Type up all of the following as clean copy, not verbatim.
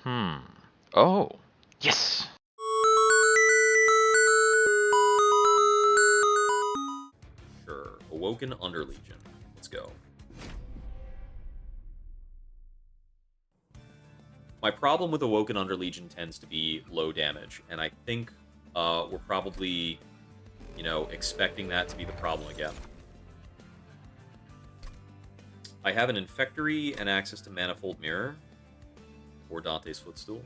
Hmm. Oh. Yes! Sure. Awoken Underlegion. Let's go. My problem with Awoken Underlegion tends to be low damage, and I think we're probably, expecting that to be the problem again. I have an Infectory and access to Manifold Mirror or Dante's Footstool.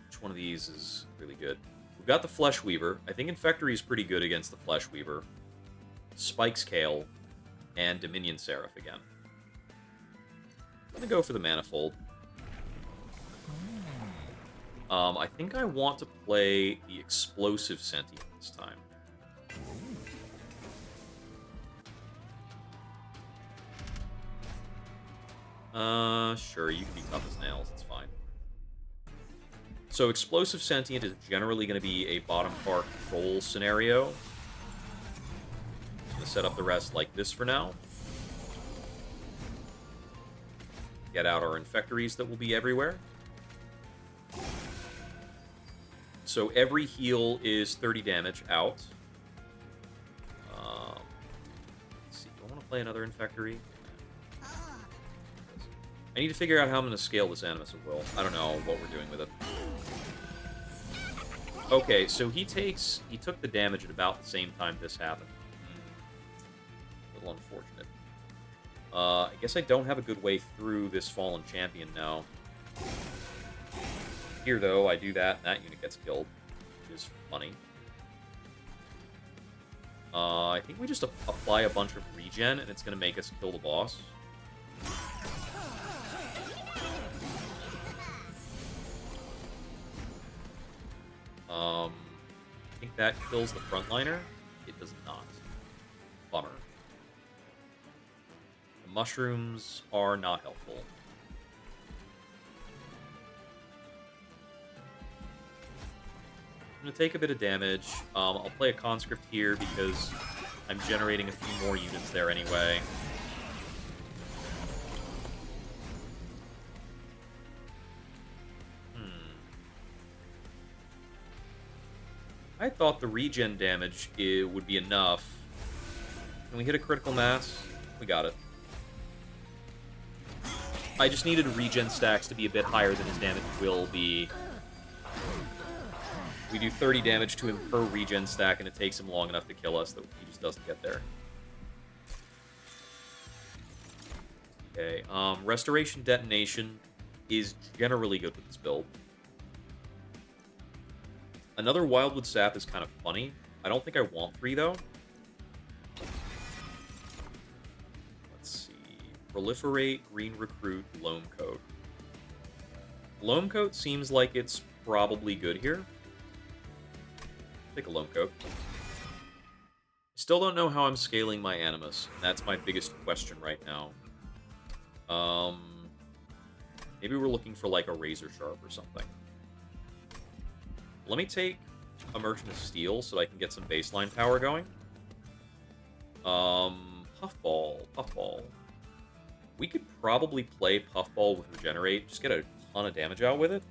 Which one of these is really good? We've got the Flesh Weaver. I think Infectory is pretty good against the Flesh Weaver. Spike's Kale, and Dominion Seraph again. I'm going to go for the Manifold. I think I want to play the Explosive Sentient this time. Sure, you can be tough as nails, it's fine. So Explosive Sentient is generally going to be a bottom part control scenario. I'm going to set up the rest like this for now. Get out our Infectories that will be everywhere. So every heal is 30 damage out. Let's see, do I want to play another Infectory? I need to figure out how I'm going to scale this Animus at Will. I don't know what we're doing with it. Okay, so he took the damage at about the same time this happened. A little unfortunate. I guess I don't have a good way through this Fallen Champion now. Here, though, I do that, and that unit gets killed, which is funny. I think we just apply a bunch of regen, and it's going to make us kill the boss. I think that kills the frontliner. It does not. Bummer. The mushrooms are not helpful. I'm going to take a bit of damage. I'll play a Conscript here because I'm generating a few more units there anyway. I thought the regen damage would be enough. Can we hit a critical mass? We got it. I just needed regen stacks to be a bit higher than his damage will be. We do 30 damage to him per regen stack, and it takes him long enough to kill us that he just doesn't get there. Okay, Restoration Detonation is generally good with this build. Another Wildwood Sap is kind of funny. I don't think I want 3, though. Let's see. Proliferate, Green Recruit, Loam Coat. Loam Coat seems like it's probably good here. Take a Loam Coat. Still don't know how I'm scaling my Animus. That's my biggest question right now. Maybe we're looking for like a Razor Sharp or something. Let me take a Merchant of Steel so I can get some baseline power going. Puffball. We could probably play Puffball with Regenerate, just get a ton of damage out with it.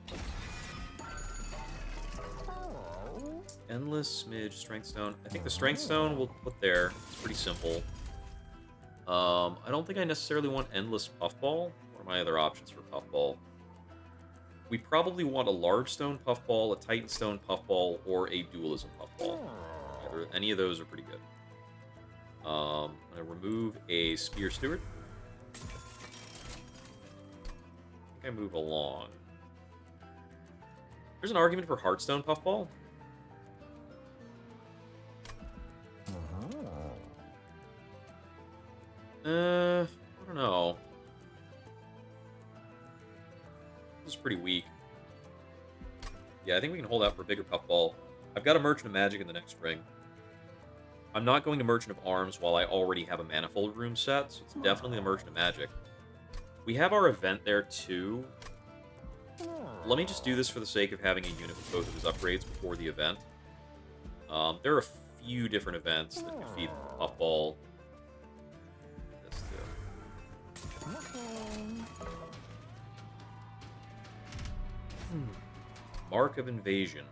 Endless, Smidge, Strength Stone. I think the Strength Stone we'll put there. It's pretty simple. I don't think I necessarily want Endless Puffball. What are my other options for Puffball? We probably want a Large Stone Puffball, a Titan Stone Puffball, or a Dualism Puffball. Any of those are pretty good. I'm going to remove a Spear Steward. I think I move along. There's an argument for Heartstone Puffball. I don't know. This is pretty weak. Yeah, I think we can hold out for a bigger Puffball. I've got a Merchant of Magic in the next ring. I'm not going to Merchant of Arms while I already have a Manifold Room set, so it's definitely the Merchant of Magic. We have our event there, too. Let me just do this for the sake of having a unit with both of his upgrades before the event. There are a few different events that defeat Puffball. This too. Mark of Invasion.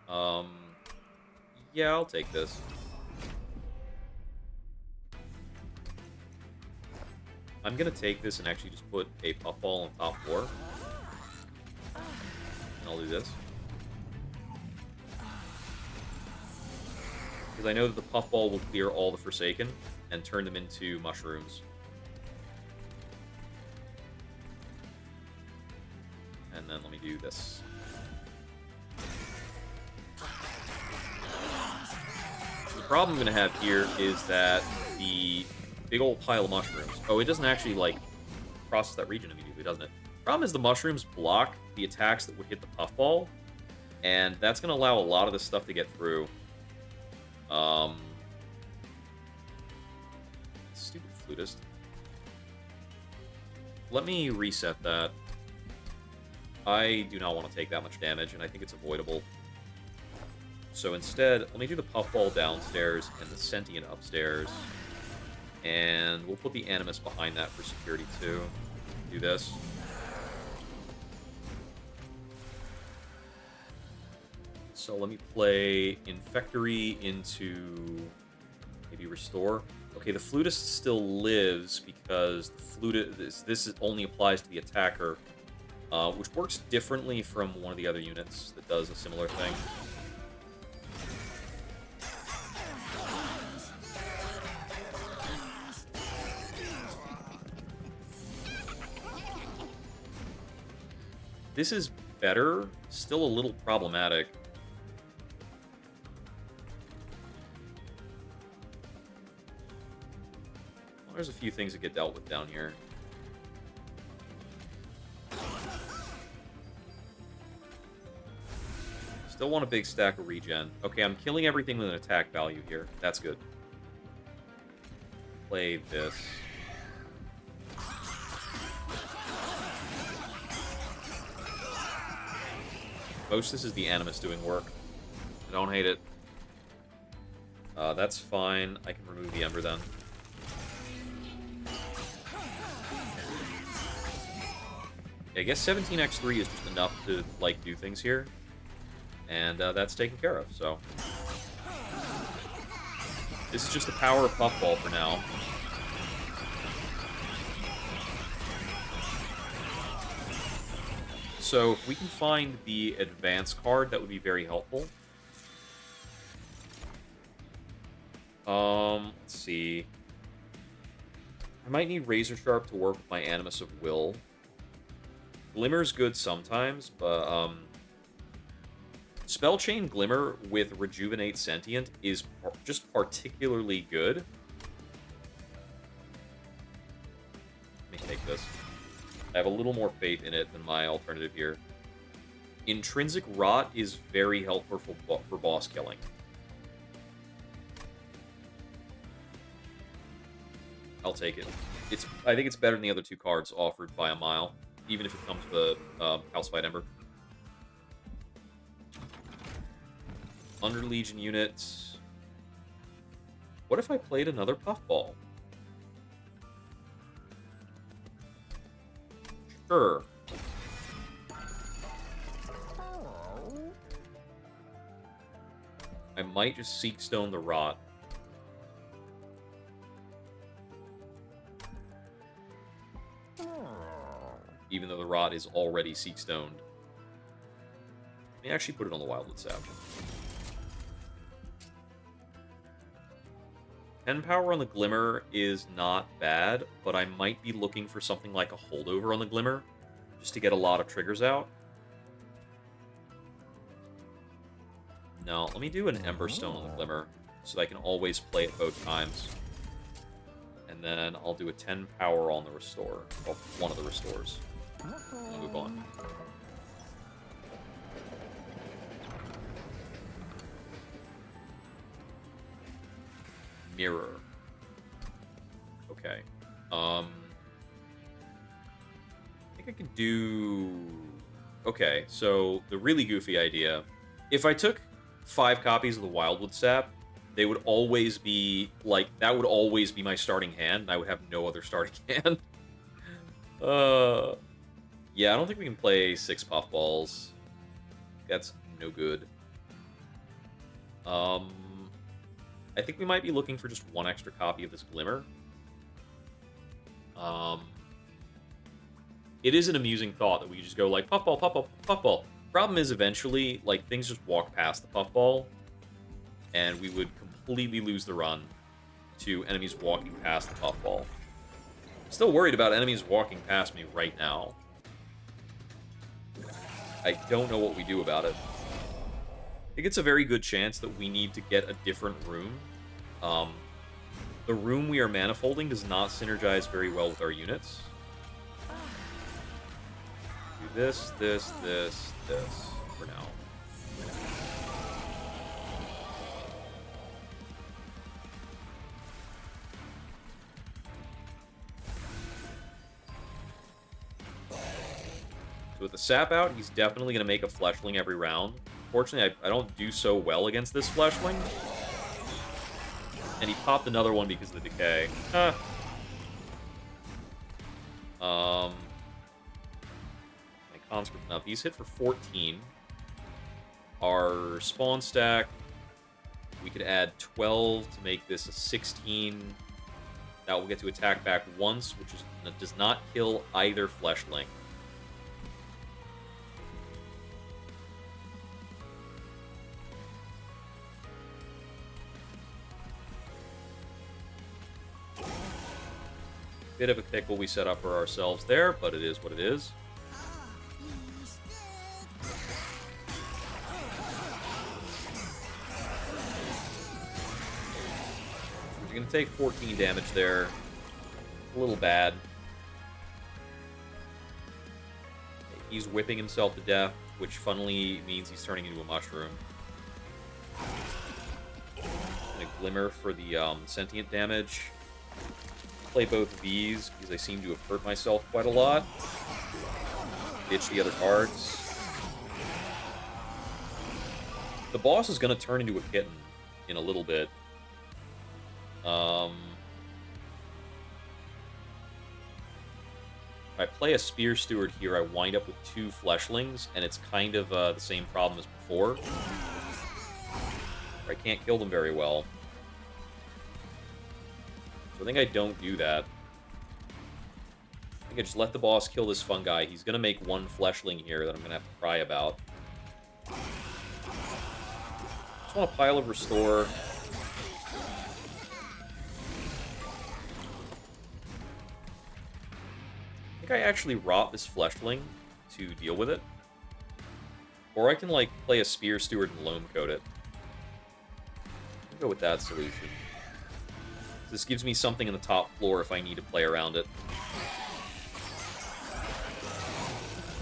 Um, yeah, I'll take this. I'm gonna take this and actually just put a puffball on top 4. And I'll do this. Because I know that the puffball will clear all the Forsaken and turn them into mushrooms. And then let me do this. The problem I'm going to have here is that the big old pile of mushrooms... Oh, it doesn't actually, like, process that region immediately, doesn't it? Problem is the mushrooms block the attacks that would hit the puffball, and that's going to allow a lot of this stuff to get through. Stupid flutist. Let me reset that. I do not want to take that much damage, and I think it's avoidable. So instead, let me do the puffball downstairs and the sentient upstairs. And we'll put the animus behind that for security too. Do this. So let me play Infectory into maybe Restore. Okay, the Flutist still lives because the Flutist, this only applies to the attacker, which works differently from one of the other units that does a similar thing. This is better, still a little problematic. Well, there's a few things that get dealt with down here. Still want a big stack of regen. Okay, I'm killing everything with an attack value here. That's good. Play this. Most this is the Animus doing work. I don't hate it. That's fine. I can remove the Ember then. Yeah, I guess 17x3 is just enough to, like, do things here. And that's taken care of, so... This is just the power of Puffball for now. So, if we can find the advance card, that would be very helpful. Let's see. I might need Razor Sharp to work with my Animus of Will. Glimmer's good sometimes, but, Spell Chain Glimmer with Rejuvenate Sentient is just particularly good. Let me take this. I have a little more faith in it than my alternative here. Intrinsic Rot is very helpful for boss killing. I'll take it. I think it's better than the other two cards offered by a mile, even if it comes with a Calcified Ember. Under Legion units. What if I played another Puffball? Sure. I might just Seek Stone the Rot. Even though the Rot is already Seek Stoned. Let me actually put it on the Wildwood Sap. 10 power on the Glimmer is not bad, but I might be looking for something like a holdover on the Glimmer, just to get a lot of triggers out. No, let me do an Emberstone on the Glimmer, so that I can always play it both times. And then I'll do a 10 power on the Restore, well, one of the Restores. I'll move on. Mirror. Okay. I think I can do... Okay, so the really goofy idea. If I took 5 copies of the Wildwood Sap, they would always be, like, that would always be my starting hand, and I would have no other starting hand. Yeah, I don't think we can play 6 Puffballs. That's no good. I think we might be looking for just one extra copy of this Glimmer. It is an amusing thought that we could just go like, puffball, puffball, puffball. Problem is, eventually, like, things just walk past the puffball, and we would completely lose the run to enemies walking past the puffball. Still worried about enemies walking past me right now. I don't know what we do about it. I think it's a very good chance that we need to get a different room. The room we are manifolding does not synergize very well with our units. Do this, this, this, this for now. So with the sap out, he's definitely going to make a fleshling every round. Fortunately, I don't do so well against this fleshling. And he popped another one because of the decay. My conscript enough. He's hit for 14. Our spawn stack, we could add 12 to make this a 16. That will get to attack back once, which does not kill either fleshling. Bit of a pickle we set up for ourselves there, but it is what it is. You're going to take 14 damage there. A little bad. He's whipping himself to death, which funnily means he's turning into a mushroom. And a Glimmer for the sentient damage. Play both of these because I seem to have hurt myself quite a lot. Ditch the other cards. The boss is going to turn into a kitten in a little bit. If I play a Spear Steward here, I wind up with 2 fleshlings, and it's kind of the same problem as before. I can't kill them very well. So I think I don't do that. I think I just let the boss kill this fungi. He's going to make 1 fleshling here that I'm going to have to cry about. Just want a pile of restore. I think I actually rot this fleshling to deal with it. Or I can, like, play a Spear Steward and Loam Coat it. I'll go with that solution. This gives me something in the top floor if I need to play around it.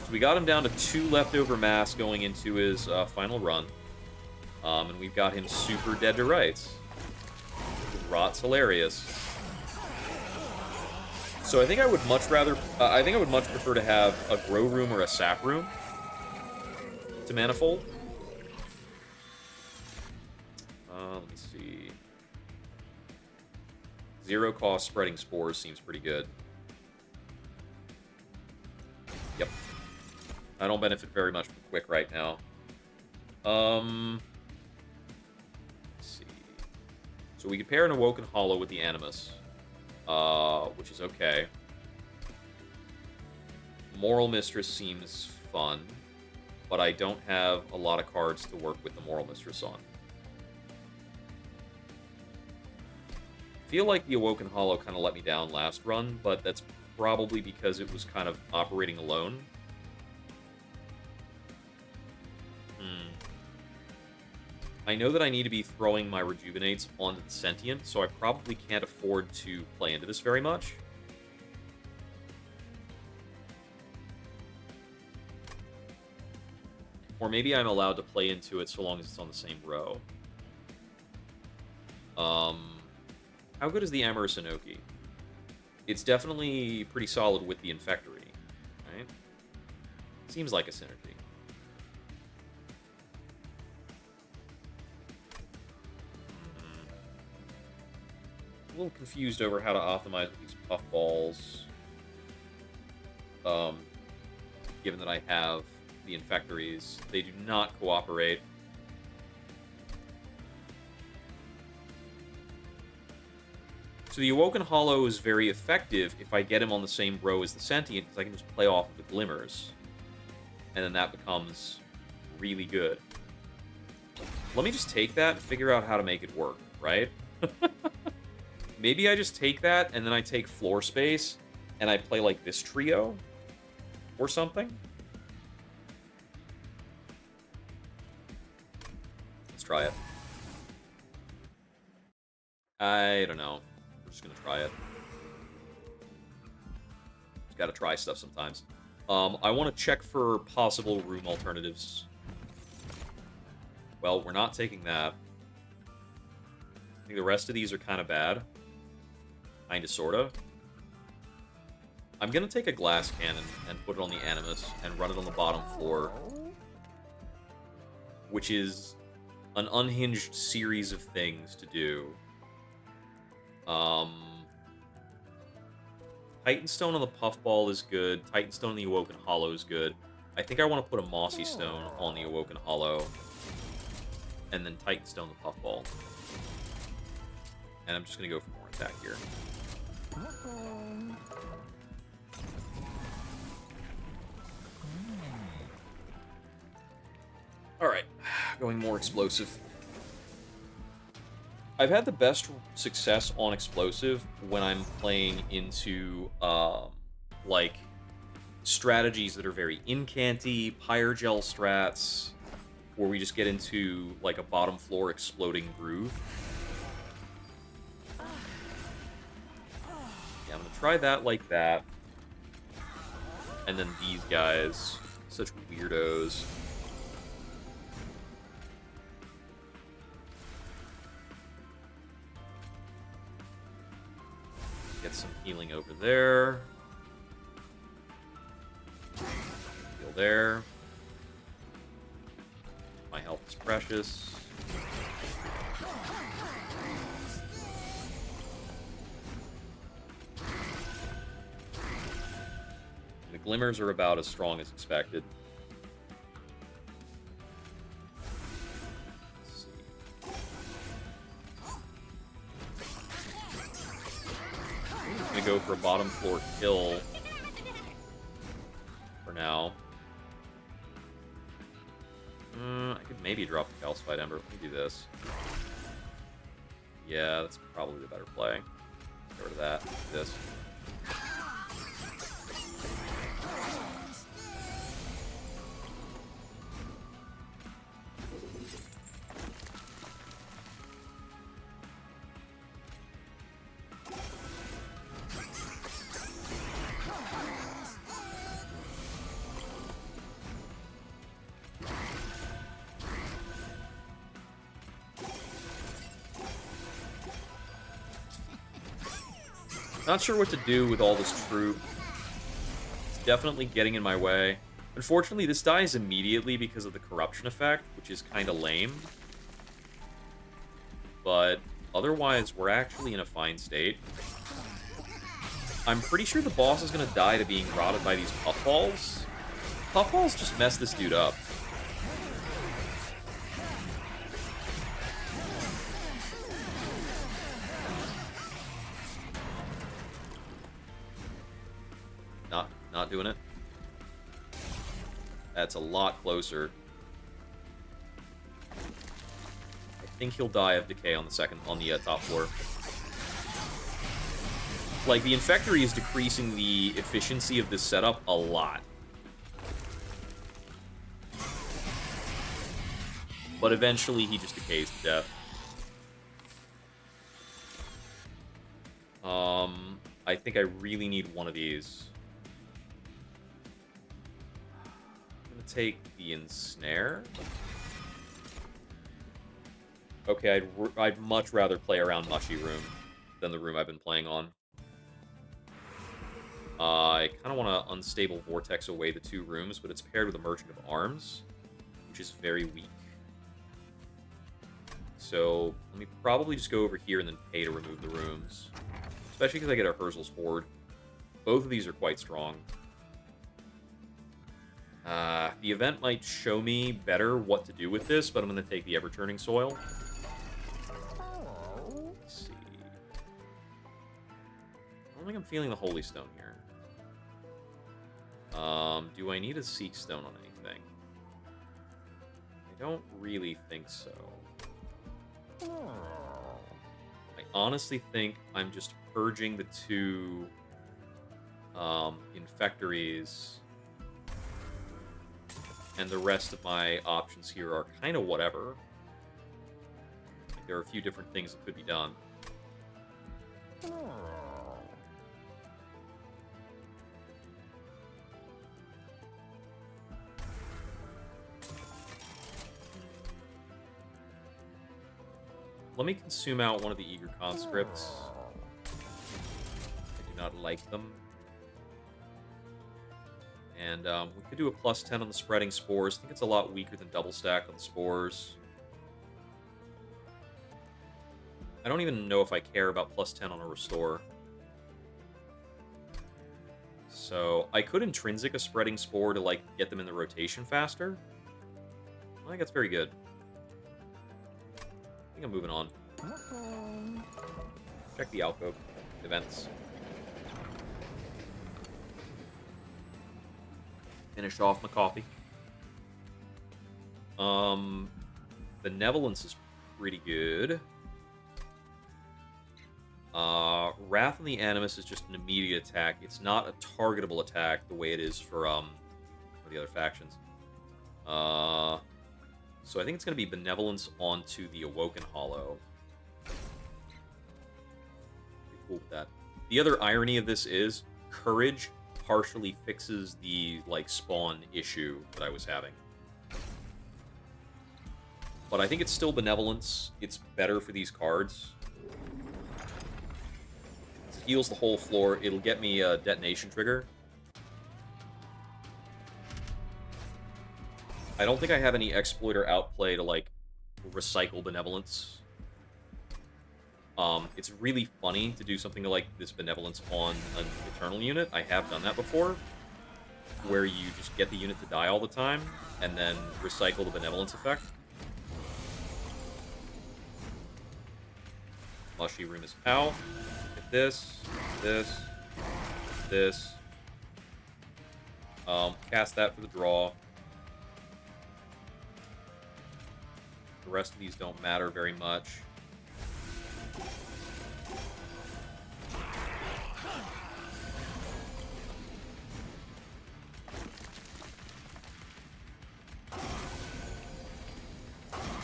So we got him down to 2 leftover mass going into his final run. And we've got him super dead to rights. Rot's hilarious. So I think I would much rather... I think I would much prefer to have a grow room or a sap room to manifold. Let me see. 0 cost spreading spores seems pretty good. Yep. I don't benefit very much from quick right now. Let's see. So we could pair an Awoken Hollow with the Animus, which is okay. Moral Mistress seems fun, but I don't have a lot of cards to work with the Moral Mistress on. Feel like the Awoken Hollow kind of let me down last run, but that's probably because it was kind of operating alone. I know that I need to be throwing my Rejuvenates onto the Sentient, so I probably can't afford to play into this very much. Or maybe I'm allowed to play into it so long as it's on the same row. How good is the Amorous Inoki? It's definitely pretty solid with the Infectory, right? Seems like a synergy. A little confused over how to optimize these puffballs. Given that I have the Infectories. They do not cooperate. So the Awoken Hollow is very effective if I get him on the same row as the Sentient, because I can just play off of the Glimmers. And then that becomes really good. Let me just take that and figure out how to make it work, right? Maybe I just take that, and then I take floor space, and I play like this trio or something. Let's try it. I don't know. We're just gonna try it. Just gotta try stuff sometimes. I want to check for possible room alternatives. Well, we're not taking that. I think the rest of these are kind of bad. Kinda, sorta. I'm gonna take a glass cannon and put it on the Animus and run it on the bottom floor. Which is an unhinged series of things to do. Titanstone on the Puffball is good. Titanstone on the Awoken Hollow is good. I think I want to put a Mossy Stone on the Awoken Hollow. And then Titanstone the Puffball. And I'm just going to go for more attack here. Alright, going more explosive. I've had the best success on explosive when I'm playing into, like, strategies that are very incanty, Pyrogel strats, where we just get into, like, a bottom floor exploding groove. Yeah, I'm gonna try that like that. And then these guys, such weirdos. Get some healing over there. Heal there. My health is precious. The Glimmers are about as strong as expected. Let's see. I'm gonna go for a bottom floor kill for now. I could maybe drop the Calcified Ember. Let me do this. Yeah, that's probably the better play. Get rid of that. Do this. Not sure what to do with all this troop. It's definitely getting in my way. Unfortunately, this dies immediately because of the corruption effect, which is kind of lame. But otherwise, we're actually in a fine state. I'm pretty sure the boss is going to die to being rotted by these puffballs. Puffballs just mess this dude up. Not doing it. That's a lot closer. I think he'll die of decay on the top floor. Like, the Infectory is decreasing the efficiency of this setup a lot. But eventually he just decays to death. I think I really need one of these. I'm gonna take the Ensnare. Okay, I'd much rather play around Mushy Room than the room I've been playing on. I kind of want to Unstable Vortex away the two rooms, but it's paired with a Merchant of Arms, which is very weak. So let me probably just go over here and then pay to remove the rooms. Especially because I get a Herzl's Horde. Both of these are quite strong. The event might show me better what to do with this, but I'm going to take the ever-turning soil. Let's see. I don't think I'm feeling the Holy Stone here. Do I need a Seek Stone on anything? I don't really think so. I honestly think I'm just purging the two Infectories, and the rest of my options here are kind of whatever. Like, there are a few different things that could be done. Let me consume out one of the Eager Conscripts. I do not like them. And we could do a +10 on the Spreading Spores. I think it's a lot weaker than Double Stack on the Spores. I don't even know if I care about +10 on a Restore. So I could Intrinsic a Spreading Spore to, like, get them in the rotation faster. I think that's very good. I think I'm moving on. Check the alcove events. Finish off my coffee. Benevolence is pretty good. Wrath on the Animus is just an immediate attack. It's not a targetable attack the way it is for the other factions. So I think it's going to be Benevolence onto the Awoken Hollow. Pretty cool with that. The other irony of this is Courage partially fixes the, like, spawn issue that I was having. But I think it's still Benevolence. It's better for these cards. It heals the whole floor. It'll get me a detonation trigger. I don't think I have any exploit or outplay to, like, recycle Benevolence. It's really funny to do something like this Benevolence on an Eternal unit. I have done that before, where you just get the unit to die all the time, and then recycle the Benevolence effect. Mushy Room is out. Get this, this, this. Cast that for the draw. The rest of these don't matter very much.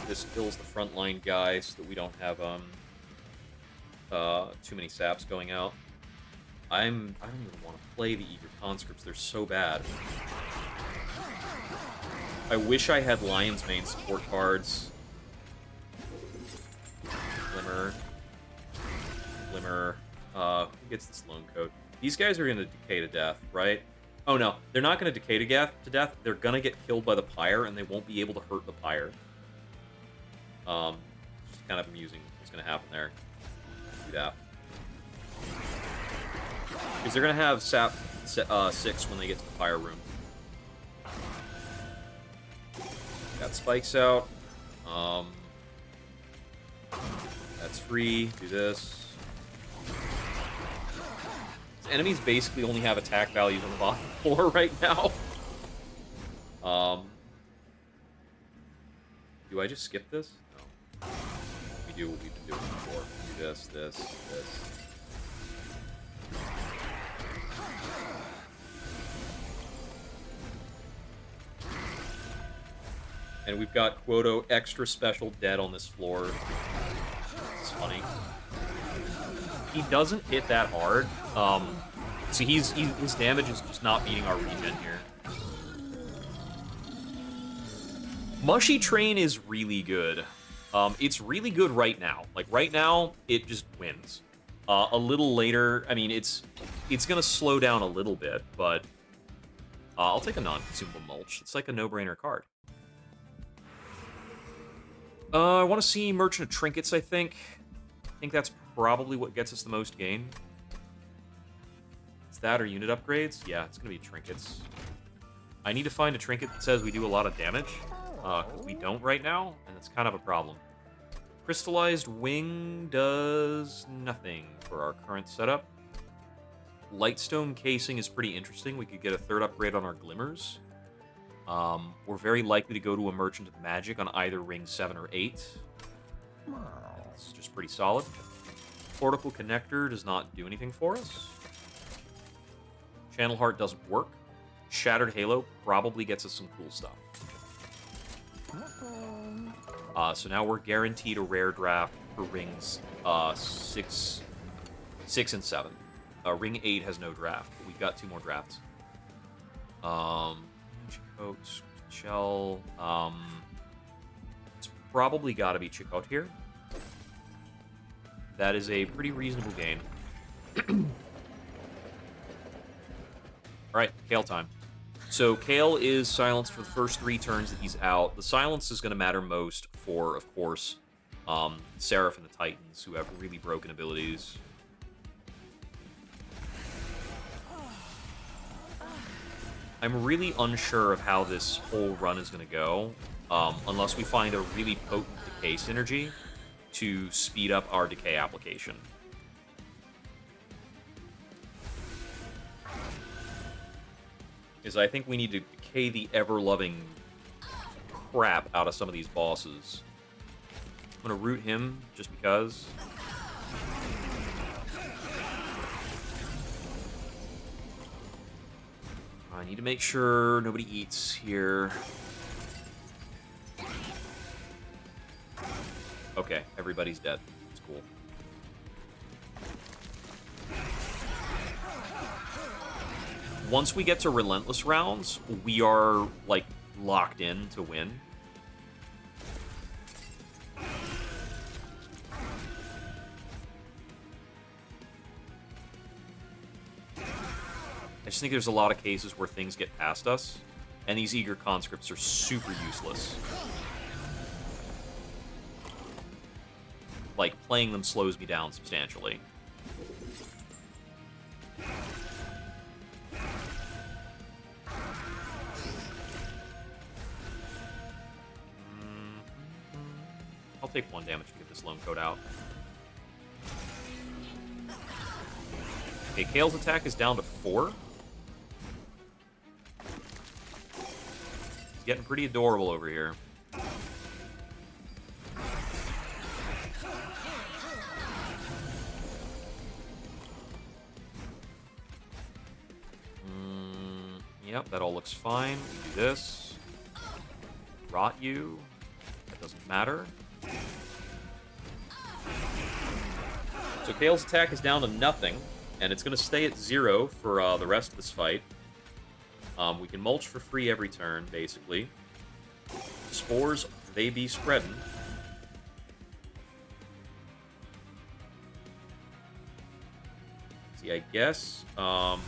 This kills the frontline guy so that we don't have too many saps going out. I don't even want to play the Eager Conscripts. They're so bad. I wish I had Lion's Mane support cards. Glimmer. Who gets this lone coat? These guys are going to decay to death, right? Oh no, they're not going to decay to death. They're going to get killed by the Pyre, and they won't be able to hurt the Pyre. Just kind of amusing what's going to happen there. Do that. Because they're going to have sap 6 when they get to the Pyre room. Got spikes out. That's free. Do this. Enemies basically only have attack values on the bottom floor right now. Do I just skip this? No. We do what we've been doing before. Do this, this, this. And we've got Quoto extra special dead on this floor. It's funny. He doesn't hit that hard. So his damage is just not beating our regen here. Mushy Train is really good. It's really good right now. Like, right now, it just wins. A little later, I mean, it's going to slow down a little bit, but I'll take a non-consumable Mulch. It's like a no-brainer card. I want to see Merchant of Trinkets, I think. I think that's probably what gets us the most gain. It's that or unit upgrades? Yeah, it's going to be Trinkets. I need to find a trinket that says we do a lot of damage, because we don't right now, and it's kind of a problem. Crystallized Wing does nothing for our current setup. Lightstone Casing is pretty interesting. We could get a third upgrade on our Glimmers. We're very likely to go to a Merchant of Magic on either Ring 7 or 8. It's just pretty solid. Cortical Connector does not do anything for us. Channel Heart doesn't work. Shattered Halo probably gets us some cool stuff. So now we're guaranteed a rare draft for rings 6 and 7. Ring 8 has no draft, but we've got 2 more drafts. Chakotay, Shell. It's probably got to be Chakotay here. That is a pretty reasonable gain. Alright, Kale time. So Kale is silenced for the first 3 turns that he's out. The silence is going to matter most for, of course, Seraph and the Titans, who have really broken abilities. I'm really unsure of how this whole run is going to go, unless we find a really potent decay synergy to speed up our decay application. Because I think we need to decay the ever-loving crap out of some of these bosses. I'm going to root him, just because. I need to make sure nobody eats here. Okay, everybody's dead. It's cool. Once we get to Relentless rounds, we are, like, locked in to win. I just think there's a lot of cases where things get past us, and these Eager Conscripts are super useless. Like, playing them slows me down substantially. I'll take 1 damage to get this lone coat out. Okay, Kale's attack is down to 4. He's getting pretty adorable over here. Yep, that all looks fine. We do this. Rot you. That doesn't matter. So Kale's attack is down to nothing, and it's going to stay at 0 for the rest of this fight. We can mulch for free every turn, basically. Spores, they be spreading. See, I guess... I'm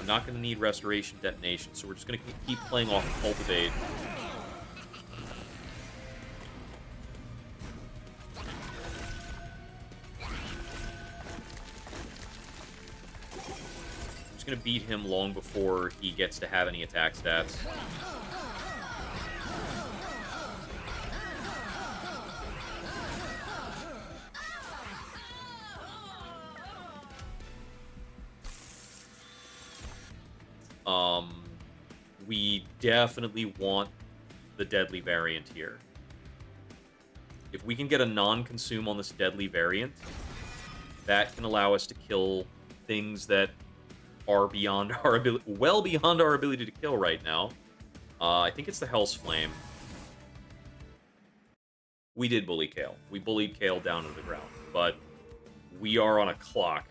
not going to need Restoration Detonation, so we're just going to keep playing off of Cultivate. I'm just going to beat him long before he gets to have any attack stats. We definitely want the deadly variant here. If we can get a non-consume on this deadly variant, that can allow us to kill things that are beyond our ability, well beyond our ability to kill right now. I think it's the Hell's Flame. We did bully Kale. We bullied Kale down to the ground, but we are on a clock.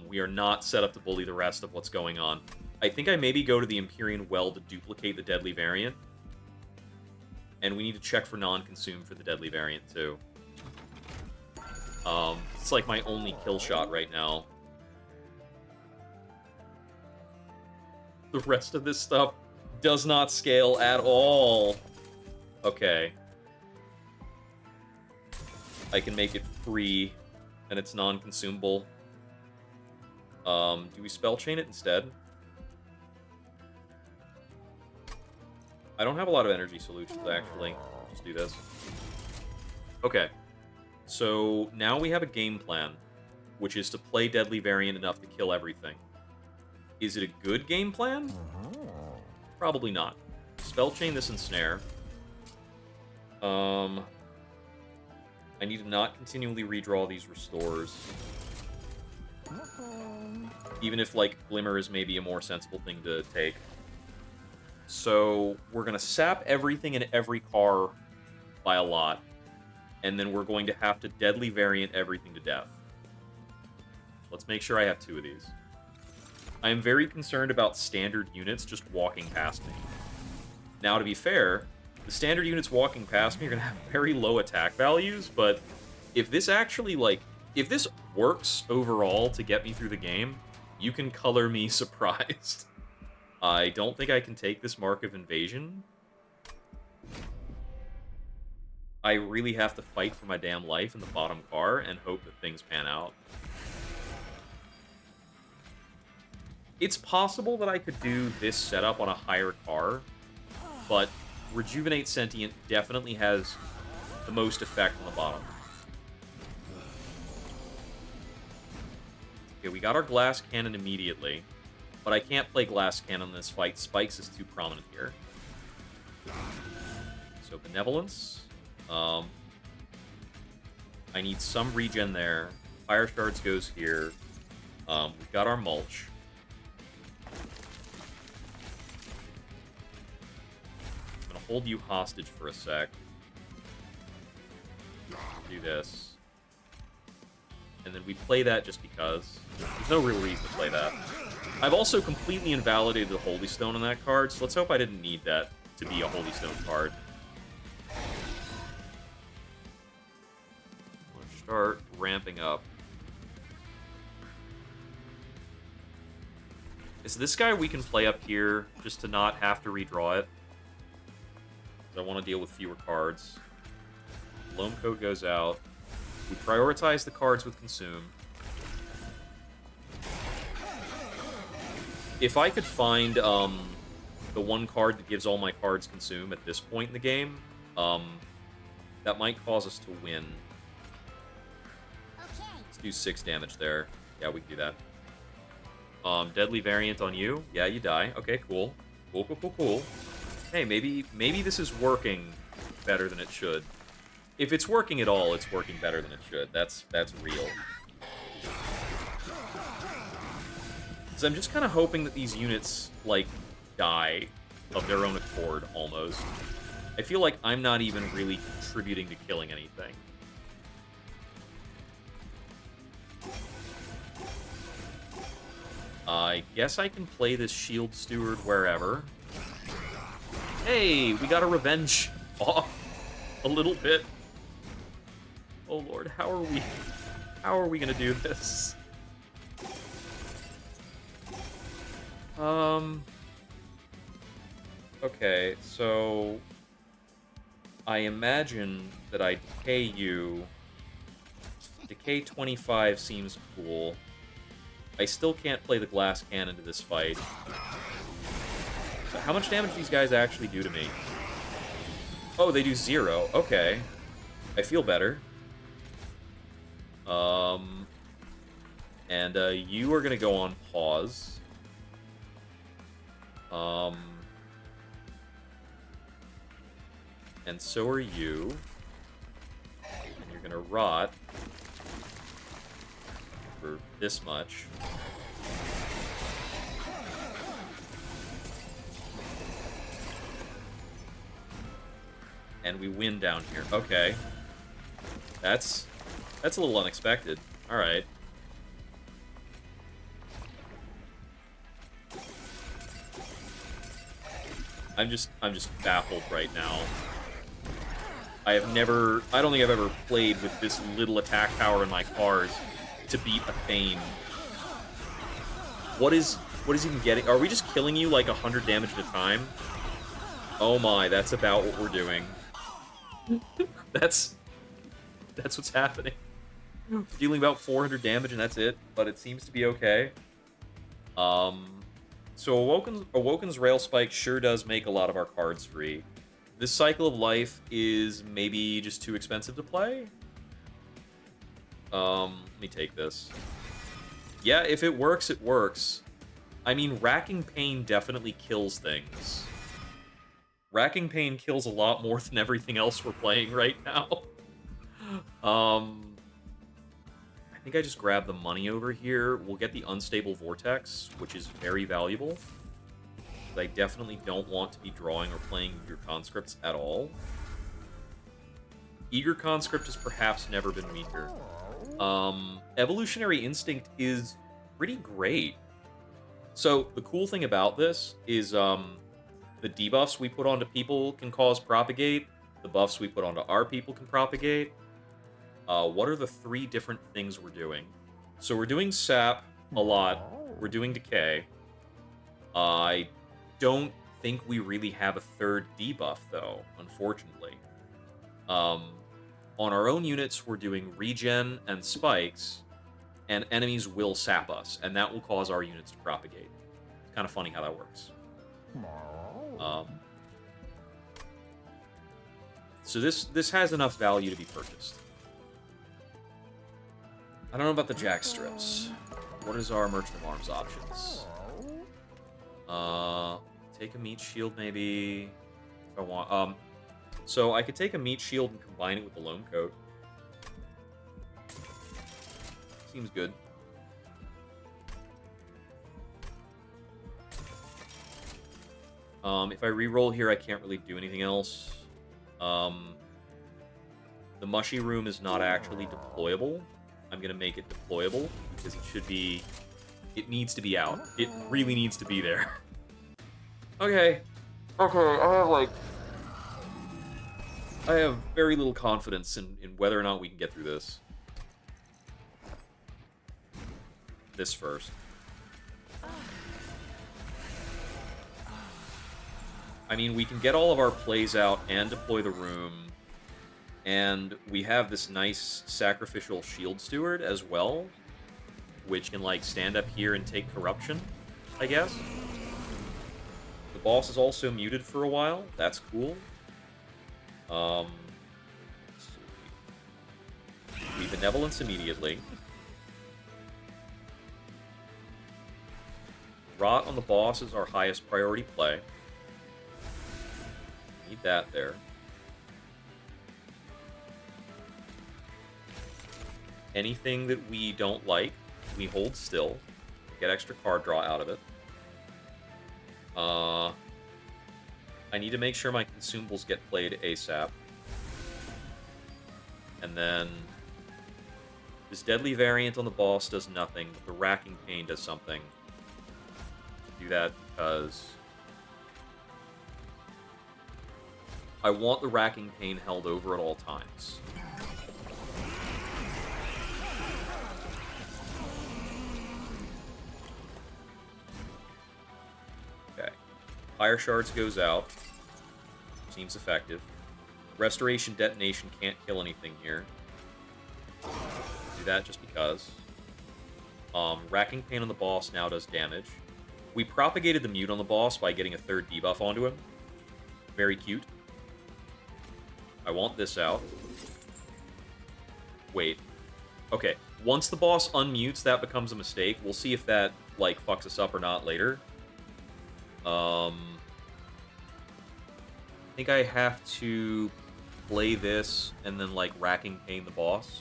We are not set up to bully the rest of what's going on. I think I maybe go to the Empyrean Well to duplicate the deadly variant. And we need to check for non-consume for the deadly variant, too. It's like my only kill shot right now. The rest of this stuff does not scale at all. Okay. I can make it free, and it's non-consumable. Do we spell chain it instead? I don't have a lot of energy solutions, actually. Just do this. Okay. So now we have a game plan, which is to play Deadly Variant enough to kill everything. Is it a good game plan? Probably not. Spell chain this Ensnare. I need to not continually redraw these restores. Even if, like, Glimmer is maybe a more sensible thing to take. So, we're going to sap everything in every car by a lot. And then we're going to have to Deadly Variant everything to death. Let's make sure I have 2 of these. I am very concerned about standard units just walking past me. Now, to be fair, the standard units walking past me are going to have very low attack values, but if this actually, like, if this works overall to get me through the game, you can color me surprised. I don't think I can take this Mark of Invasion. I really have to fight for my damn life in the bottom car and hope that things pan out. It's possible that I could do this setup on a higher car, but Rejuvenate Sentient definitely has the most effect on the bottom. Okay, we got our Glass Cannon immediately, but I can't play Glass Cannon in this fight. Spikes is too prominent here. So Benevolence. I need some regen there. Fire Shards goes here. We've got our Mulch. I'm going to hold you hostage for a sec. Do this. And then we play that just because. There's no real reason to play that. I've also completely invalidated the Holy Stone on that card, so let's hope I didn't need that to be a Holy Stone card. Let's start ramping up. Is this guy we can play up here just to not have to redraw it? Because I want to deal with fewer cards. Loam Coat goes out. We prioritize the cards with Consume. If I could find the one card that gives all my cards Consume at this point in the game, that might cause us to win. Let's do 6 damage there. Yeah, we can do that. Deadly Variant on you. Yeah, you die. Okay, cool. Cool. Hey, maybe this is working better than it should. If it's working at all, it's working better than it should. That's real. So I'm just kind of hoping that these units, like, die of their own accord, almost. I feel like I'm not even really contributing to killing anything. I guess I can play this Shield Steward wherever. Hey, we got a revenge off a little bit. Oh lord, how are we gonna do this? Okay, so I imagine that I decay you. Decay 25 seems cool. I still can't play the Glass Cannon to this fight. So how much damage do these guys actually do to me? Oh, they do 0. Okay. I feel better. And you are gonna go on pause. And so are you. And you're gonna rot for this much. And we win down here. Okay. That's a little unexpected. All right. I'm just baffled right now. I don't think I've ever played with this little attack power in my cars to beat a Thane. What is even getting? Are we just killing you like 100 damage at a time? Oh my, that's about what we're doing. That's what's happening. Dealing about 400 damage and that's it, but it seems to be okay. So Awoken's Rail Spike sure does make a lot of our cards free. This Cycle of Life is maybe just too expensive to play. Let me take this. Yeah, if it works, it works. I mean, Racking Pain definitely kills things. Racking Pain kills a lot more than everything else we're playing right now. I think I just grab the money over here. We'll get the Unstable Vortex, which is very valuable. But I definitely don't want to be drawing or playing Eager Conscripts at all. Eager Conscript has perhaps never been weaker. Evolutionary Instinct is pretty great. So the cool thing about this is the debuffs we put onto people can cause Propagate. The buffs we put onto our people can Propagate. What are the 3 different things we're doing? So we're doing Sap a lot. We're doing Decay. I don't think we really have a 3rd debuff, though, unfortunately. On our own units, we're doing Regen and Spikes, and enemies will sap us, and that will cause our units to propagate. It's kind of funny how that works. So this has enough value to be purchased. I don't know about the Jack Strips. What is our Merchant of Arms options? Take a Meat Shield, maybe, if I want. So I could take a Meat Shield and combine it with the Loam Coat. Seems good. If I reroll here, I can't really do anything else. The Mushy Room is not actually deployable. I'm going to make it deployable because it should be... It needs to be out. It really needs to be there. Okay. Okay, I have very little confidence in whether or not we can get through this. This first. I mean, we can get all of our plays out and deploy the room. And we have this nice sacrificial shield steward as well, which can, like, stand up here and take corruption, I guess. The boss is also muted for a while. That's cool. Let's see. We Benevolence immediately. Rot on the boss is our highest priority play. Need that there. Anything that we don't like, we hold still. Get extra card draw out of it. I need to make sure my consumables get played ASAP. And then this Deadly Variant on the boss does nothing, but the Racking Pain does something. Do that because I want the Racking Pain held over at all times. Okay. Fire Shards goes out. Seems effective. Restoration Detonation can't kill anything here. Do that just because. Racking Pain on the boss now does damage. We propagated the mute on the boss by getting a 3rd debuff onto him. Very cute. I want this out. Wait. Okay. Once the boss unmutes, that becomes a mistake. We'll see if that, like, fucks us up or not later. I think I have to play this and then, like, Racking Pain the boss.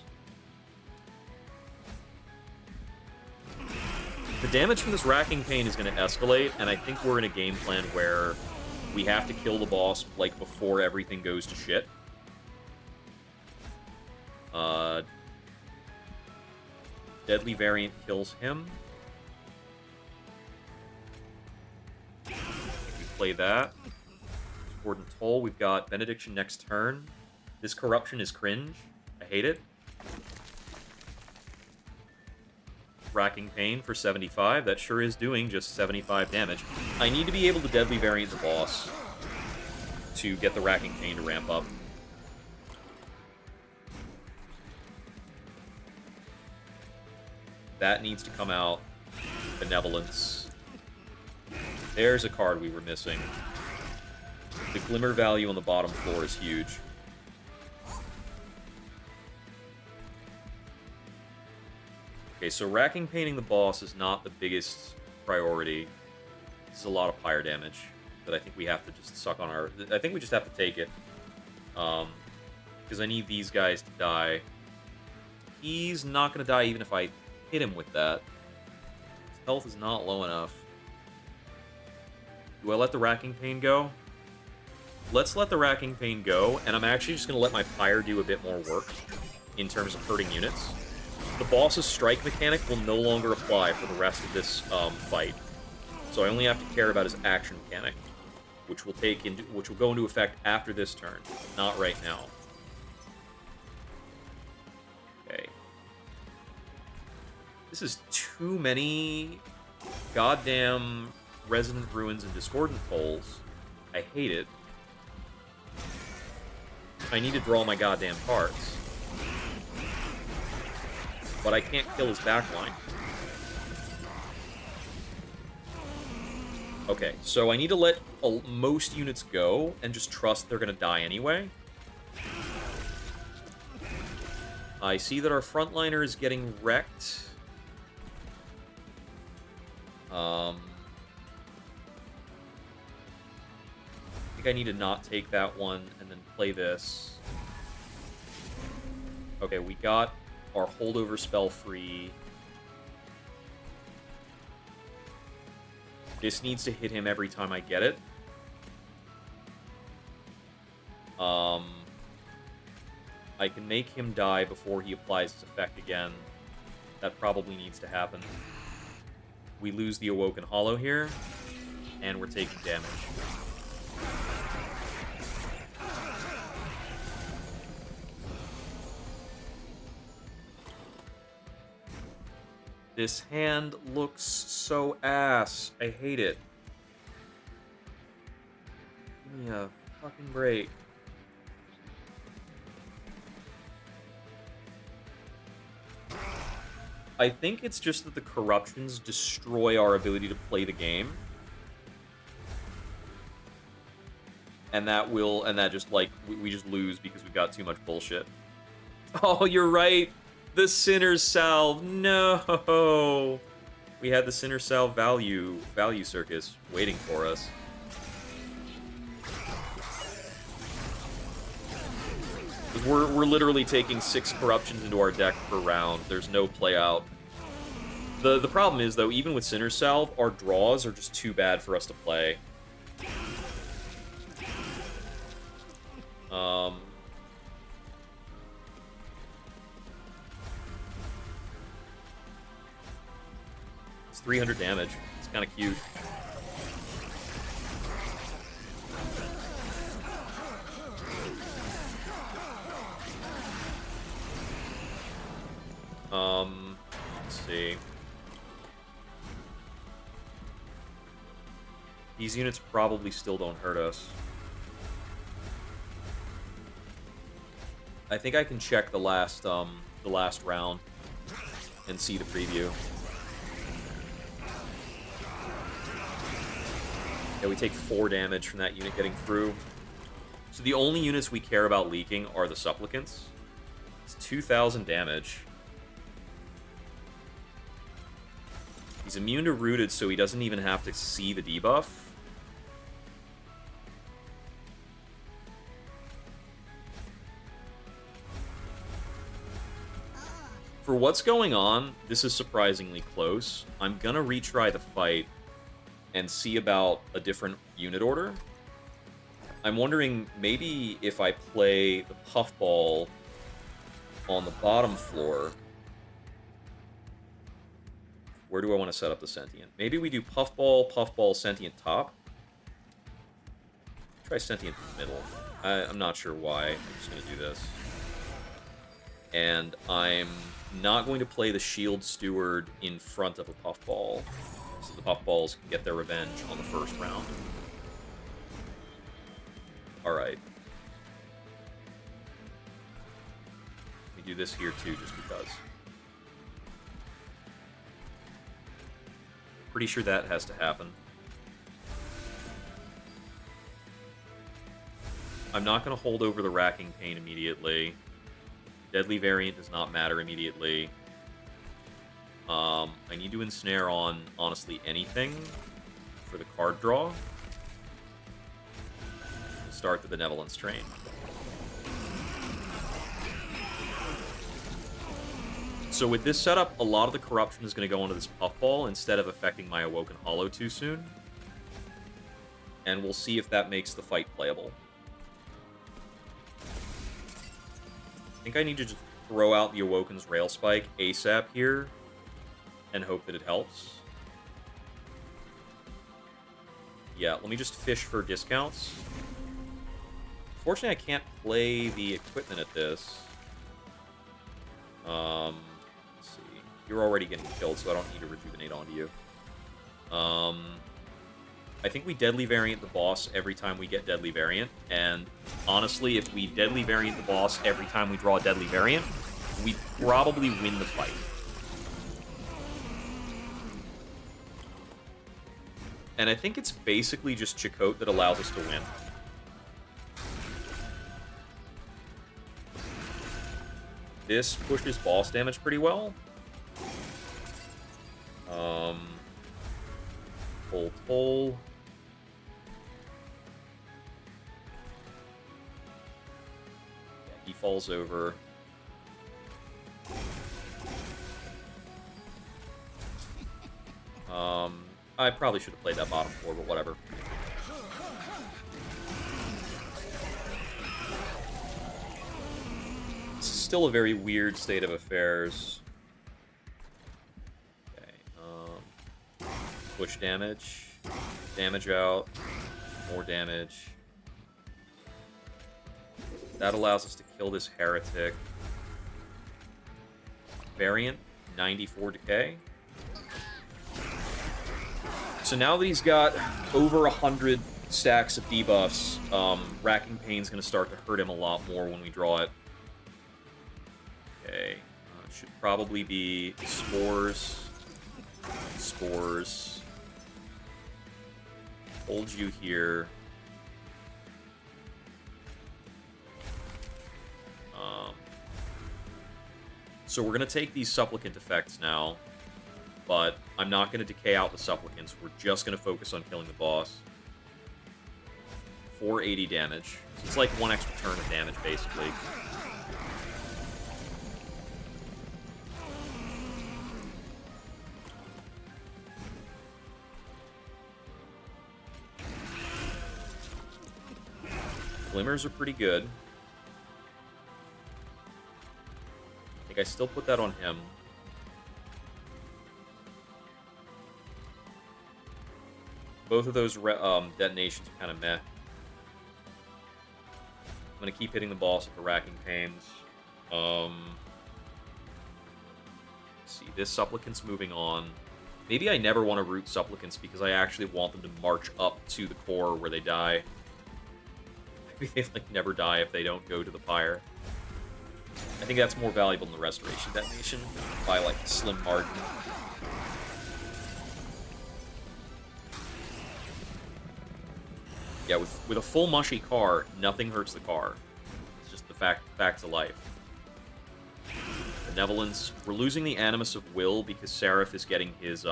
The damage from this Racking Pain is going to escalate, and I think we're in a game plan where we have to kill the boss, like, before everything goes to shit. Deadly Variant kills him. We play that. Gordon Toll, we've got Benediction next turn. This Corruption is cringe. I hate it. Racking Pain for 75. That sure is doing just 75 damage. I need to be able to Deadly Variant the boss to get the Racking Pain to ramp up. That needs to come out. Benevolence. There's a card we were missing. The Glimmer value on the bottom floor is huge. Okay, so racking painting the boss is not the biggest priority. This is a lot of pyre damage that I think we have to just suck on our... I think we just have to take it. Because I need these guys to die. He's not going to die even if I hit him with that. His health is not low enough. Do I let the racking pain go? Let's let the racking pain go, and I'm actually just going to let my pyre do a bit more work in terms of hurting units. The boss's strike mechanic will no longer apply for the rest of this fight. So I only have to care about his action mechanic, which will go into effect after this turn, not right now. Okay. This is too many goddamn Resonant Ruins and Discordant Pulls. I hate it. I need to draw my goddamn cards. But I can't kill his backline. Okay, so I need to let most units go and just trust they're going to die anyway. I see that our frontliner is getting wrecked. I think I need to not take that one and then play this. Okay, we got our holdover spell free. This needs to hit him every time I get it. I can make him die before he applies his effect again. That probably needs to happen. We lose the Awoken Hollow here, and we're taking damage. This hand looks so ass. I hate it. Give me a fucking break. I think it's just that the corruptions destroy our ability to play the game. And that just, like, we just lose because we've got too much bullshit. Oh, you're right! The Sinner's Salve! No! We had the Sinner's Salve value circus waiting for us. We're literally taking 6 corruptions into our deck per round. There's no play out. The problem is, though, even with Sinner's Salve, our draws are just too bad for us to play. It's 300 damage. It's kind of cute. Let's see. These units probably still don't hurt us. I think I can check the last round and see the preview. Yeah, we take 4 damage from that unit getting through. So the only units we care about leaking are the Supplicants. It's 2,000 damage. He's immune to Rooted, so he doesn't even have to see the debuff. For what's going on, this is surprisingly close. I'm gonna retry the fight and see about a different unit order. I'm wondering, maybe if I play the Puffball on the bottom floor... Where do I want to set up the Sentient? Maybe we do Puffball, Puffball, Sentient top. Try Sentient in the middle. I'm not sure why. I'm just going to do this. And I'm not going to play the Shield Steward in front of a Puffball, so the Puffballs can get their revenge on the first round. Alright. We do this here too, just because. Pretty sure that has to happen. I'm not going to hold over the Racking Pain immediately. Deadly Variant does not matter immediately. I need to ensnare on, honestly, anything for the card draw. Start the Benevolence Train. So with this setup, a lot of the corruption is going to go into this Puffball instead of affecting my Awoken Hollow too soon. And we'll see if that makes the fight playable. I think I need to just throw out the Awoken's Rail Spike ASAP here and hope that it helps. Yeah, let me just fish for discounts. Fortunately, I can't play the equipment at this. Let's see. You're already getting killed, so I don't need to rejuvenate onto you. I think we Deadly Variant the boss every time we get Deadly Variant, and honestly, if we Deadly Variant the boss every time we draw Deadly Variant, we probably win the fight. And I think it's basically just Chakotay that allows us to win. This pushes boss damage pretty well. Toll. Yeah, he falls over. I probably should have played that bottom floor, but whatever. This is still a very weird state of affairs. Okay, push damage. Damage out. More damage. That allows us to kill this heretic. Variant, 94 decay. So now that he's got over 100 stacks of debuffs, Racking Pain's going to start to hurt him a lot more when we draw it. Okay, should probably be Spores. Hold you here. So we're going to take these Supplicant effects now. But I'm not going to decay out the Supplicants. We're just going to focus on killing the boss. 480 damage. So it's like one extra turn of damage, basically. Glimmers are pretty good. I think I still put that on him. Both of those detonations are kind of meh. I'm going to keep hitting the boss with the Racking Pains. Let's see, this Supplicant's moving on. Maybe I never want to root Supplicants because I actually want them to march up to the core where they die. Maybe they like never die if they don't go to the pyre. I think that's more valuable than the Restoration detonation by like a slim margin. Yeah, with a full mushy car, nothing hurts the car. It's just the facts of life. Benevolence. We're losing the Animus of Will because Seraph is getting his,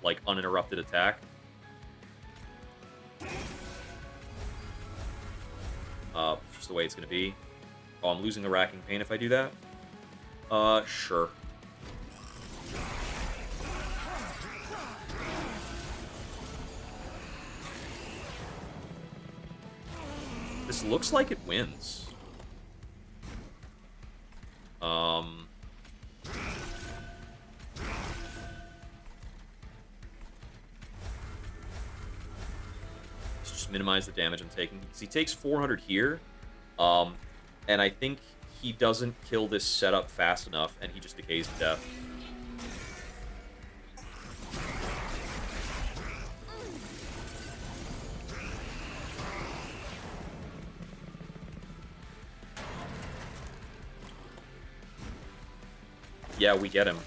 like, uninterrupted attack. Just the way it's going to be. Oh, I'm losing the Racking Pain if I do that? Sure. This looks like it wins. Let's just minimize the damage I'm taking. Because he takes 400 here. And I think he doesn't kill this setup fast enough, and he just decays to death. Yeah, we get him.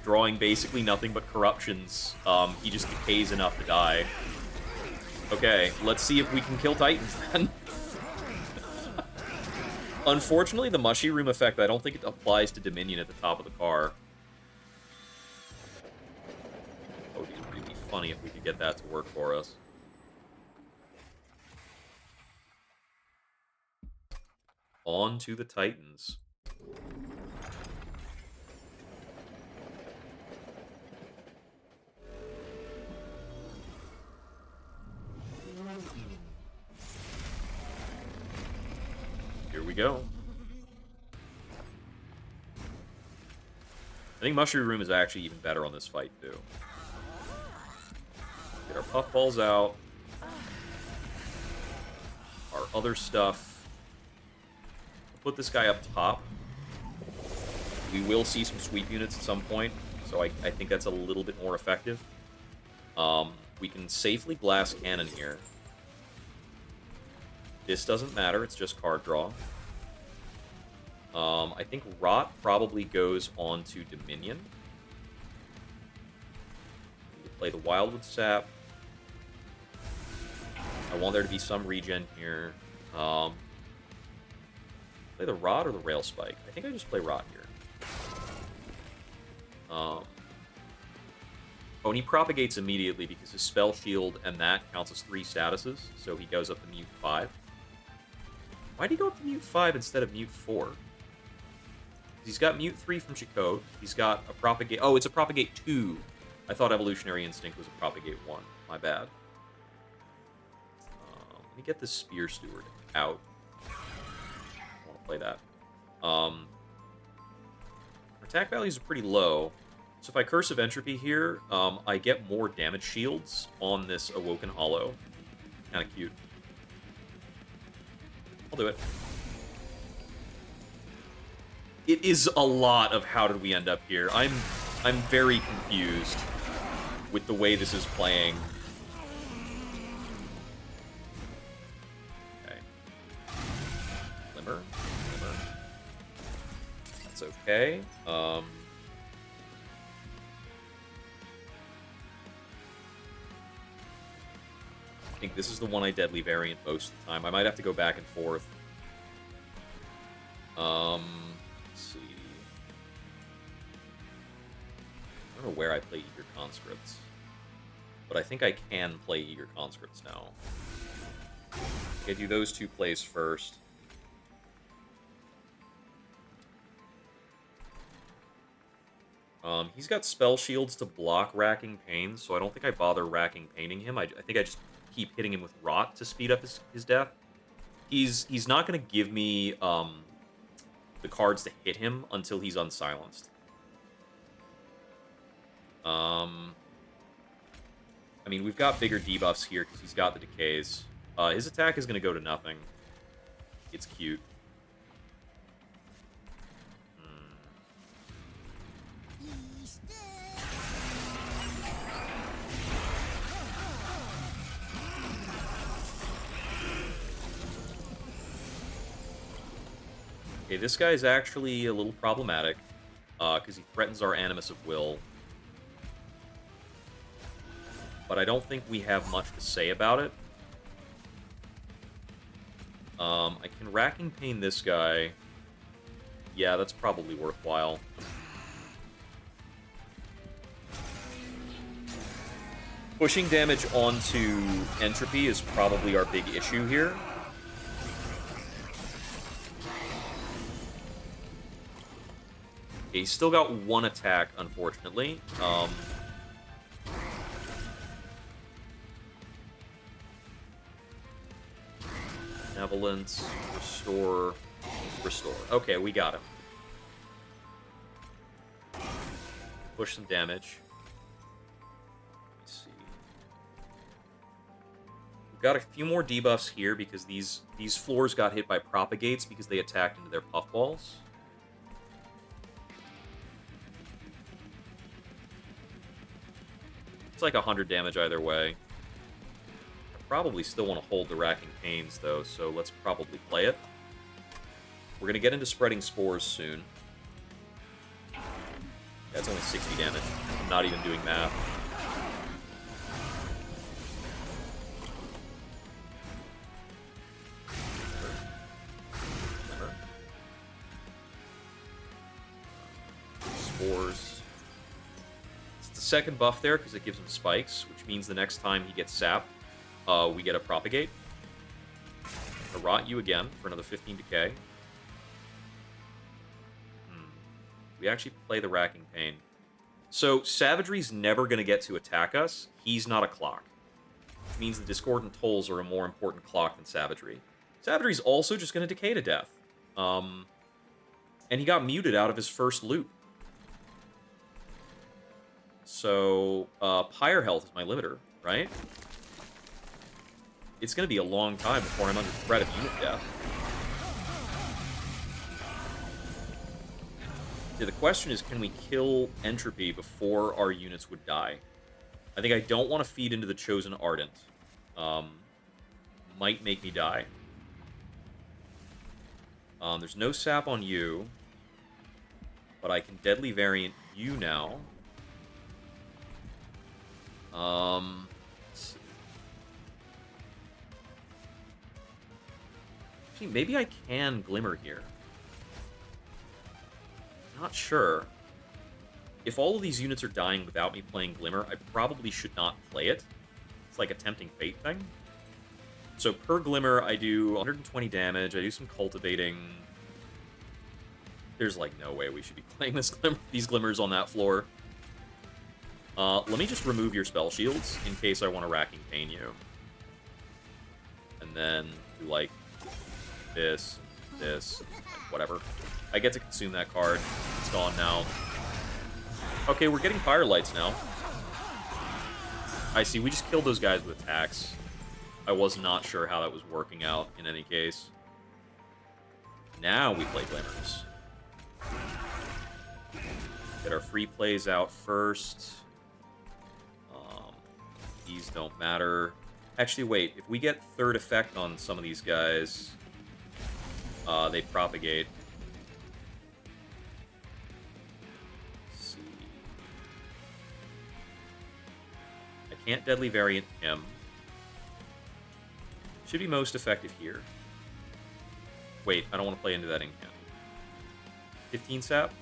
Drawing basically nothing but corruptions, he just decays enough to die. Okay, let's see if we can kill Titans then. Unfortunately, the Mushy Room effect, I don't think it applies to Dominion at the top of the car. That would be really funny if we could get that to work for us. On to the Titans. Here we go. I think Mushroom Room is actually even better on this fight, too. Get our puffballs out. Our other stuff. Put this guy up top. We will see some sweep units at some point, so I think that's a little bit more effective. We can safely glass cannon here. This doesn't matter, it's just card draw. I think Rot probably goes on to Dominion. We play the Wildwood Sap. I want there to be some regen here. Play the Rod or the Rail Spike? I think I just play Rot here. Oh, and he propagates immediately because his Spell Shield and that counts as 3 statuses, so he goes up to Mute 5. Why'd he go up to Mute 5 instead of Mute 4? He's got Mute 3 from Chakotay. He's got a Propagate... Oh, it's a Propagate 2. I thought Evolutionary Instinct was a Propagate 1. My bad. Let me get this Spear Steward out. I want to play that. Our attack values are pretty low. So if I Curse of Entropy here, I get more damage shields on this Awoken Hollow. Kind of cute. I'll do it. It is a lot of how did we end up here. I'm very confused with the way this is playing. Okay. Glimmer. That's okay. I think this is the one I deadly variant most of the time. I might have to go back and forth. Let's see. I don't know where I play Eager Conscripts, but I think I can play Eager Conscripts now. Okay, do those 2 plays first. He's got Spell Shields to block Racking Pain, so I don't think I bother Racking Paining him. I think I just keep hitting him with Rot to speed up his death. He's not going to give me the cards to hit him until he's unsilenced. I mean, we've got bigger debuffs here because he's got the decays. His attack is going to go to nothing. It's cute. Okay, this guy is actually a little problematic, because he threatens our Animus of Will. But I don't think we have much to say about it. I can Racking Pain this guy. Yeah, that's probably worthwhile. Pushing damage onto Entropy is probably our big issue here. He's still got 1 attack, unfortunately. Benevolence, Restore. Okay, we got him. Push some damage. Let's see. We've got a few more debuffs here because these floors got hit by Propagates because they attacked into their puffballs. It's like 100 damage either way. I probably still want to hold the Racking Pains, though, so let's probably play it. We're going to get into Spreading Spores soon. That's only 60 damage. I'm not even doing math. second buff there because it gives him spikes, which means the next time he gets sapped, we get a propagate. I rot you again for another 15 decay. We actually play the Racking Pain. So Savagery's never going to get to attack us. He's not a clock. Which means the Discordant Tolls are a more important clock than Savagery. Savagery's also just going to decay to death. And he got muted out of his first loop. So, Pyre Health is my limiter, right? It's going to be a long time before I'm under threat of unit death. Yeah, the question is, can we kill Entropy before our units would die? I think I don't want to feed into the Chosen Ardent. Might make me die. There's no sap on you. But I can Deadly Variant you now. Let's see. Actually, maybe I can Glimmer here. Not sure. If all of these units are dying without me playing Glimmer, I probably should not play it. It's like a tempting fate thing. So per Glimmer, I do 120 damage. I do some cultivating. There's like no way we should be playing these Glimmers on that floor. Let me just remove your spell shields in case I want to Racking Pain you. And then do like this, whatever. I get to consume that card. It's gone now. Okay, we're getting Firelights now. I see, we just killed those guys with attacks. I was not sure how that was working out in any case. Now we play Glimmers. Get our free plays out first. These don't matter. Actually, wait. If we get third effect on some of these guys, they propagate. Let's see. I can't Deadly Variant him. Should be most effective here. Wait, I don't want to play into that ink hand. 15 sap?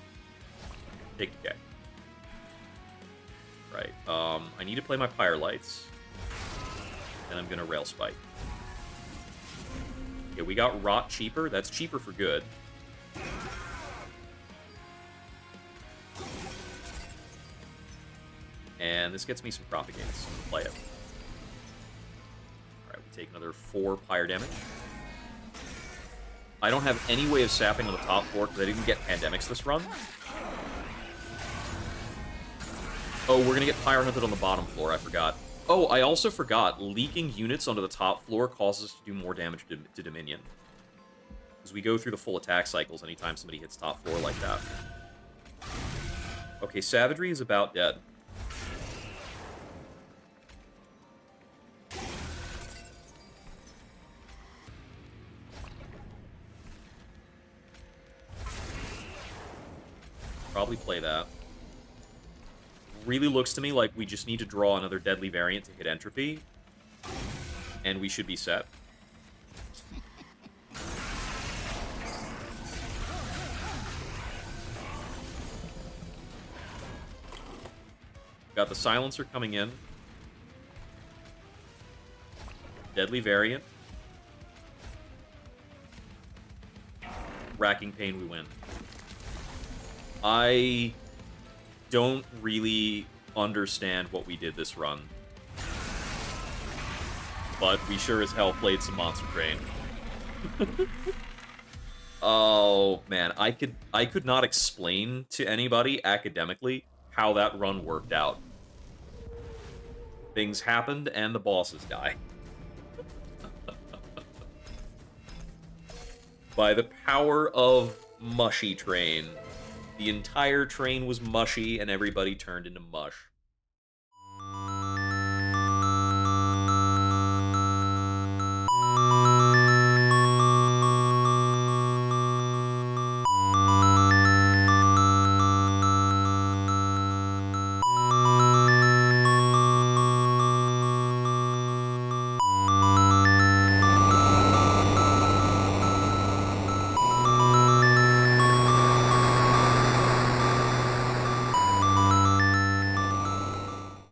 Take decay. Right. I need to play my Pyre Lights. And I'm going to Rail Spike. Okay, we got Rot cheaper. That's cheaper for good. And this gets me some Propagates. I'm going to play it. Alright, we take another 4 Pyre damage. I don't have any way of sapping on the top floor because I didn't get Pandemics this run. Oh, we're going to get Pyre Hunted on the bottom floor. I forgot. Oh, I also forgot. Leaking units onto the top floor causes us to do more damage to Dominion. Because we go through the full attack cycles anytime somebody hits top floor like that. Okay, Savagery is about dead. Probably play that. Really looks to me like we just need to draw another Deadly Variant to hit Entropy. And we should be set. Got the Silencer coming in. Deadly Variant. Racking Pain, we win. I don't really understand what we did this run. But we sure as hell played some Monster Train. Oh, man. I could not explain to anybody academically how that run worked out. Things happened and the bosses die. By the power of Mushy Train. The entire train was mushy, and everybody turned into mush.